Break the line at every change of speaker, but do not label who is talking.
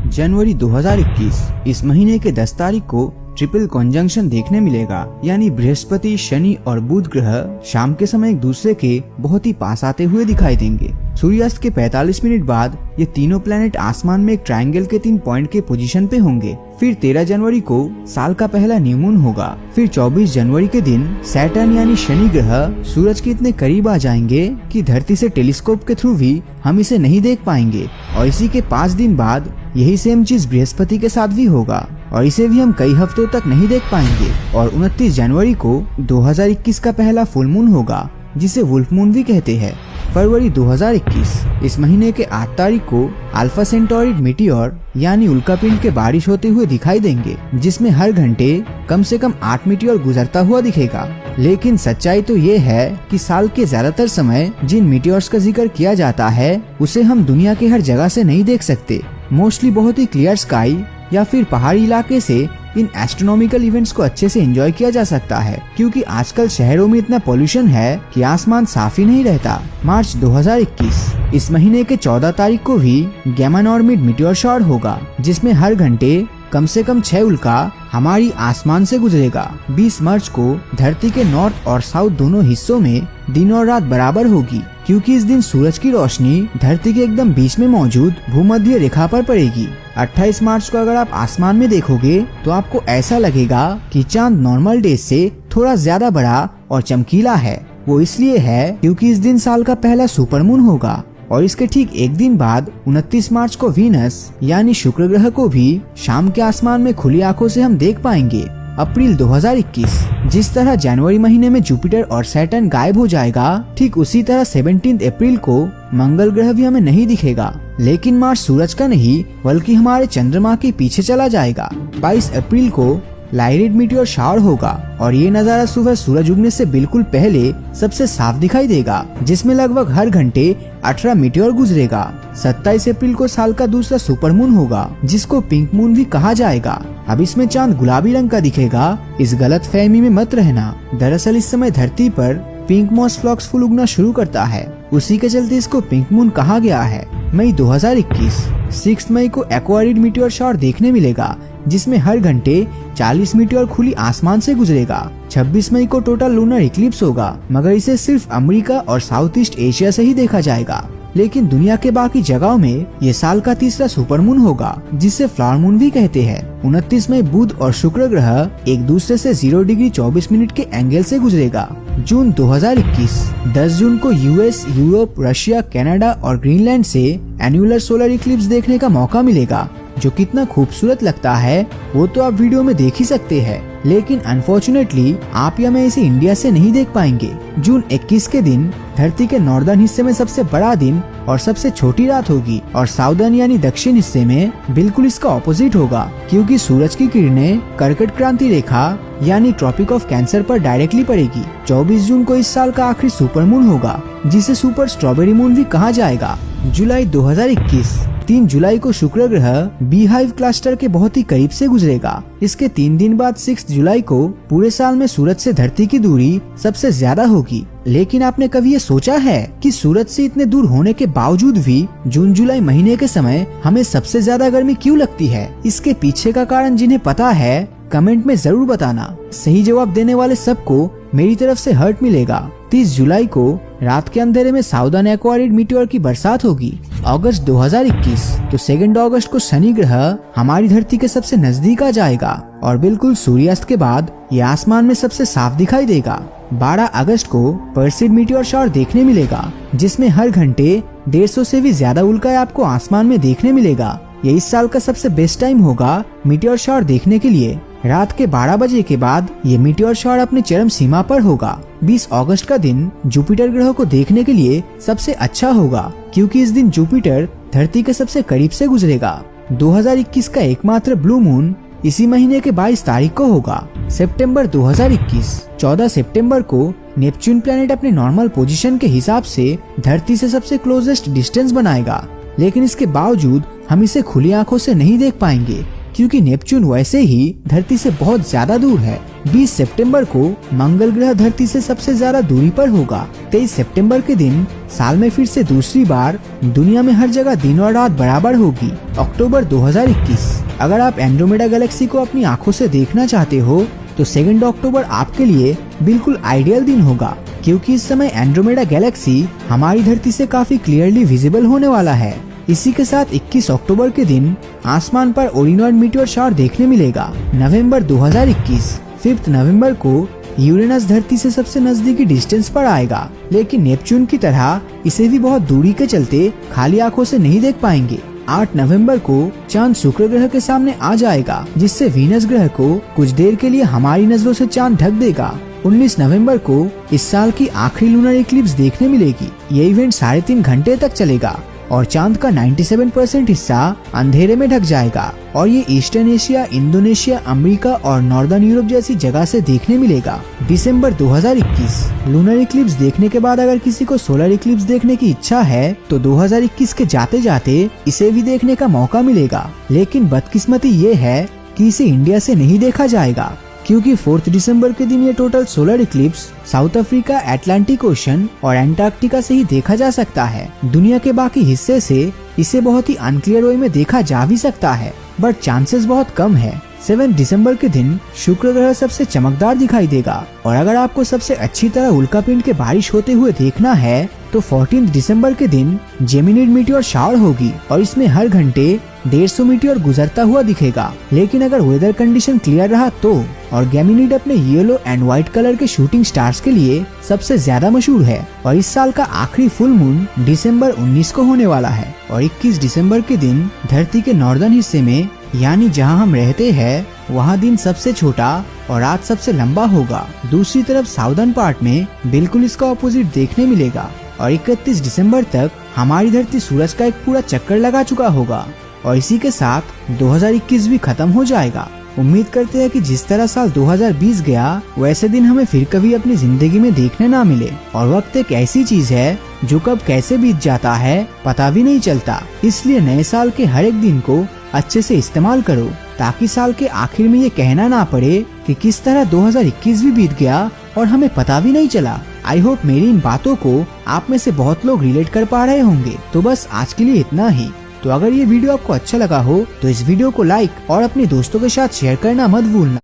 जनवरी 2021 इस महीने के 10 तारीख को ट्रिपल कॉन्जंक्शन देखने मिलेगा, यानी बृहस्पति, शनि और बुध ग्रह शाम के समय एक दूसरे के बहुत ही पास आते हुए दिखाई देंगे। सूर्यास्त के 45 मिनट बाद ये तीनों प्लैनेट आसमान में एक ट्रायंगल के 3 पॉइंट के पोजीशन पे होंगे। फिर 13 जनवरी को साल का पहला न्यू मून होगा। फिर 24 जनवरी के दिन सैटर्न यानी शनि ग्रह सूरज के इतने करीब आ जाएंगे कि धरती से टेलीस्कोप के थ्रू भी हम इसे नहीं देख पाएंगे। और इसी के 5 दिन बाद यही सेम चीज बृहस्पति के साथ भी होगा और इसे भी हम कई हफ्तों तक नहीं देख पाएंगे। और 29 जनवरी को 2021 का पहला फुल मून होगा, जिसे वुल्फ मून भी कहते हैं। फरवरी 2021 इस महीने के 8 तारीख को अल्फा सेंटोरिड मीटियोर यानी उल्कापिंड के बारिश होते हुए दिखाई देंगे, जिसमें हर घंटे कम से कम 8 मीटियोर गुजरता हुआ दिखेगा। लेकिन सच्चाई तो ये है कि साल के ज्यादातर समय जिन मीटियोर्स का जिक्र किया जाता है उसे हम दुनिया के हर जगह से नहीं देख सकते। मोस्टली बहुत ही क्लियर स्काई या फिर पहाड़ी इलाके से इन एस्ट्रोनॉमिकल इवेंट्स को अच्छे से एंजॉय किया जा सकता है, क्योंकि आजकल शहरों में इतना पोल्यूशन है कि आसमान साफ ही नहीं रहता। मार्च 2021 इस महीने के 14 तारीख को भी गैमा नॉर्मिड मीटियोर शॉवर होगा, जिसमें हर घंटे कम से कम 6 उल्का हमारी आसमान से गुजरेगा। 20 मार्च को धरती के नॉर्थ और साउथ दोनों हिस्सों में दिन और रात बराबर होगी, क्योंकि इस दिन सूरज की रोशनी धरती के एकदम बीच में मौजूद भूमध्य रेखा पर पड़ेगी। 28 मार्च को अगर आप आसमान में देखोगे तो आपको ऐसा लगेगा कि चांद नॉर्मल डेज से थोड़ा ज्यादा बड़ा और चमकीला है। वो इसलिए है क्योंकि इस दिन साल का पहला सुपर मून होगा। और इसके ठीक एक दिन बाद 29 मार्च को वीनस यानी शुक्र ग्रह को भी शाम के आसमान में खुली आंखों से हम देख पाएंगे। अप्रैल 2021 जिस तरह जनवरी महीने में जुपिटर और सैटर्न गायब हो जाएगा, ठीक उसी तरह 17 अप्रैल को मंगल ग्रह भी हमें नहीं दिखेगा। लेकिन मार्स सूरज का नहीं बल्कि हमारे चंद्रमा के पीछे चला जाएगा। 22 अप्रैल को लाइरिड मीटियोर शावर होगा और ये नजारा सुबह सूरज उगने से बिल्कुल पहले सबसे साफ दिखाई देगा, जिसमें लगभग हर घंटे 18 मीटियोर गुजरेगा। 27 अप्रैल को साल का दूसरा सुपर मून होगा, जिसको पिंक मून भी कहा जाएगा। अब इसमें चांद गुलाबी रंग का दिखेगा, इस गलत फहमी में मत रहना। दरअसल इस समय धरती पर पिंक मॉस फ्लॉक्स फूल उगना शुरू करता है, उसी के चलते इसको पिंक मून कहा गया है। मई 2021 6 मई को एक्वारिड मीटियोर शावर देखने मिलेगा, जिसमें हर घंटे 40 मीटियोर खुली आसमान से गुजरेगा। 26 मई को टोटल लूनर इक्लिप्स होगा, मगर इसे सिर्फ अमेरिका और साउथ ईस्ट एशिया से ही देखा जाएगा। लेकिन दुनिया के बाकी जगहों में ये साल का तीसरा सुपर मून होगा, जिसे फ्लावर मून भी कहते हैं। 29 मई बुध और शुक्र ग्रह एक दूसरे से 0 डिग्री 24 मिनट के एंगल से गुजरेगा। जून 2021 10 जून को यूएस, यूरोप, रशिया, कनाडा और ग्रीनलैंड से एन्युलर सोलर इक्लिप्स देखने का मौका मिलेगा। जो कितना खूबसूरत लगता है वो तो आप वीडियो में देख ही सकते हैं, लेकिन अनफॉर्चुनेटली आप या मैं इसे इंडिया से नहीं देख पाएंगे। जून 21 के दिन धरती के नॉर्दर्न हिस्से में सबसे बड़ा दिन और सबसे छोटी रात होगी, और साउदर्न यानी दक्षिण हिस्से में बिल्कुल इसका ऑपोजिट होगा, क्योंकि सूरज की किरणें कर्कट क्रांति रेखा यानी ट्रॉपिक ऑफ कैंसर पर डायरेक्टली पड़ेगी। 24 जून को इस साल का आखिरी सुपर मून होगा, जिसे सुपर स्ट्रॉबेरी मून भी कहा जाएगा। जुलाई 2021 3 जुलाई को शुक्र ग्रह बी हाइव क्लस्टर के बहुत ही करीब से गुजरेगा। इसके 3 दिन बाद 6 जुलाई को पूरे साल में सूरज से धरती की दूरी सबसे ज्यादा होगी। लेकिन आपने कभी ये सोचा है कि सूरज से इतने दूर होने के बावजूद भी जून जुलाई महीने के समय हमें सबसे ज्यादा गर्मी क्यों लगती है? इसके पीछे का कारण जिन्हें पता है कमेंट में जरूर बताना। सही जवाब देने वाले सबको मेरी तरफ से हर्ट मिलेगा। 30 जुलाई को रात के अंधेरे में साउदर्न एक्वारिड मीटियोर की बरसात होगी। अगस्त 2021 तो 2 अगस्त को शनि ग्रह हमारी धरती के सबसे नजदीक आ जाएगा और बिल्कुल सूर्यास्त के बाद ये आसमान में सबसे साफ दिखाई देगा। 12 अगस्त को पर्सिड मीटियोर शावर देखने मिलेगा, जिसमें हर घंटे 150 से भी ज्यादा उल्का आपको आसमान में देखने मिलेगा। ये इस साल का सबसे बेस्ट टाइम होगा मीटियोर शावर देखने के लिए। रात के 12 बजे के बाद ये मीटियोर शावर अपनी चरम सीमा पर होगा। 20 अगस्त का दिन जुपिटर ग्रह को देखने के लिए सबसे अच्छा होगा, क्योंकि इस दिन जुपिटर धरती के सबसे करीब से गुजरेगा। 2021 का एकमात्र ब्लू मून इसी महीने के 22 तारीख को होगा। सितंबर 2021 14 सितंबर को नेपच्यून प्लैनेट अपने नॉर्मल पोजीशन के हिसाब से धरती से सबसे क्लोजेस्ट डिस्टेंस बनाएगा, लेकिन इसके बावजूद हम इसे खुली आंखों से नहीं देख पाएंगे, क्योंकि नेपच्यून वैसे ही धरती से बहुत ज्यादा दूर है। 20 सितंबर को मंगल ग्रह धरती से सबसे ज्यादा दूरी पर होगा। 23 सितंबर के दिन साल में फिर से दूसरी बार दुनिया में हर जगह दिन और रात बराबर होगी। अक्टूबर 2021। अगर आप एंड्रोमेडा गैलेक्सी को अपनी आंखों से देखना चाहते हो तो 2 अक्टूबर आपके लिए बिल्कुल आइडियल दिन होगा, क्योंकि इस समय एंड्रोमेडा गैलेक्सी हमारी धरती से काफी क्लियरली विजिबल होने वाला है। इसी के साथ 21 अक्टूबर के दिन आसमान पर ओरिनॉइड मीटियोर शावर देखने मिलेगा। नवंबर 2021। 5 नवंबर को यूरेनस धरती से सबसे नजदीकी डिस्टेंस पर आएगा, लेकिन नेपच्यून की तरह इसे भी बहुत दूरी के चलते खाली आंखों से नहीं देख पाएंगे। 8 नवंबर को चांद शुक्र ग्रह के सामने आ जाएगा, जिससे वीनस ग्रह को कुछ देर के लिए हमारी नजरों से चांद ढक देगा। 19 नवंबर को इस साल की आखिरी लूनर इक्लिप्स देखने मिलेगी। ये इवेंट 3.5 घंटे तक चलेगा और चांद का 97% हिस्सा अंधेरे में ढक जाएगा और ये ईस्टर्न एशिया, इंडोनेशिया, अमेरिका और नॉर्दर्न यूरोप जैसी जगह से देखने मिलेगा। दिसंबर 2021। लूनर इक्लिप्स देखने के बाद अगर किसी को सोलर इक्लिप्स देखने की इच्छा है तो 2021 के जाते जाते इसे भी देखने का मौका मिलेगा, लेकिन बदकिस्मती ये है कि इसे इंडिया से नहीं देखा जाएगा, क्योंकि 4 दिसंबर के दिन ये total solar Eclipse south Africa, Atlantic ocean और एंटार्क्टिका से ही देखा जा सकता है। दुनिया के बाकी हिस्से से इसे बहुत ही अनक्लियर वे में देखा जा भी सकता है, बट चांसेस बहुत कम है। 7 दिसंबर के दिन शुक्र ग्रह सबसे चमकदार दिखाई देगा और अगर आपको सबसे अच्छी तरह उल्कापिंड के बारिश होते हुए देखना है तो 14 दिसंबर के दिन जेमिनिड मीटियोर शावर होगी और इसमें हर घंटे 150 मीटियोर गुजरता हुआ दिखेगा। लेकिन अगर वेदर कंडीशन क्लियर रहा तो, और गेमिनिड अपने येलो एंड व्हाइट कलर के शूटिंग स्टार्स के लिए सबसे ज्यादा मशहूर है और इस साल का आखिरी फुल मून दिसंबर 19 को होने वाला है। और 21 दिसंबर के दिन धरती के नॉर्दर्न हिस्से में, यानी जहां हम रहते हैं, वहां दिन सबसे छोटा और रात सबसे लंबा होगा। दूसरी तरफ साउदर्न पार्ट में बिल्कुल इसका ऑपोजिट देखने मिलेगा और 31 दिसंबर तक हमारी धरती सूरज का एक पूरा चक्कर लगा चुका होगा और इसी के साथ 2021 भी खत्म हो जाएगा। उम्मीद करते हैं कि जिस तरह साल 2020 गया वैसे दिन हमें फिर कभी अपनी जिंदगी में देखने ना मिले। और वक्त एक ऐसी चीज है जो कब कैसे बीत जाता है पता भी नहीं चलता, इसलिए नए साल के हर एक दिन को अच्छे से इस्तेमाल करो ताकि साल के आखिर में ये कहना ना पड़े कि किस तरह 2021 भी बीत गया और हमें पता भी नहीं चला। आई होप मेरी इन बातों को आप में से बहुत लोग रिलेट कर पा रहे होंगे। तो बस आज के लिए इतना ही। तो अगर ये वीडियो आपको अच्छा लगा हो तो इस वीडियो को लाइक और अपने दोस्तों के साथ शेयर करना मत भूलना।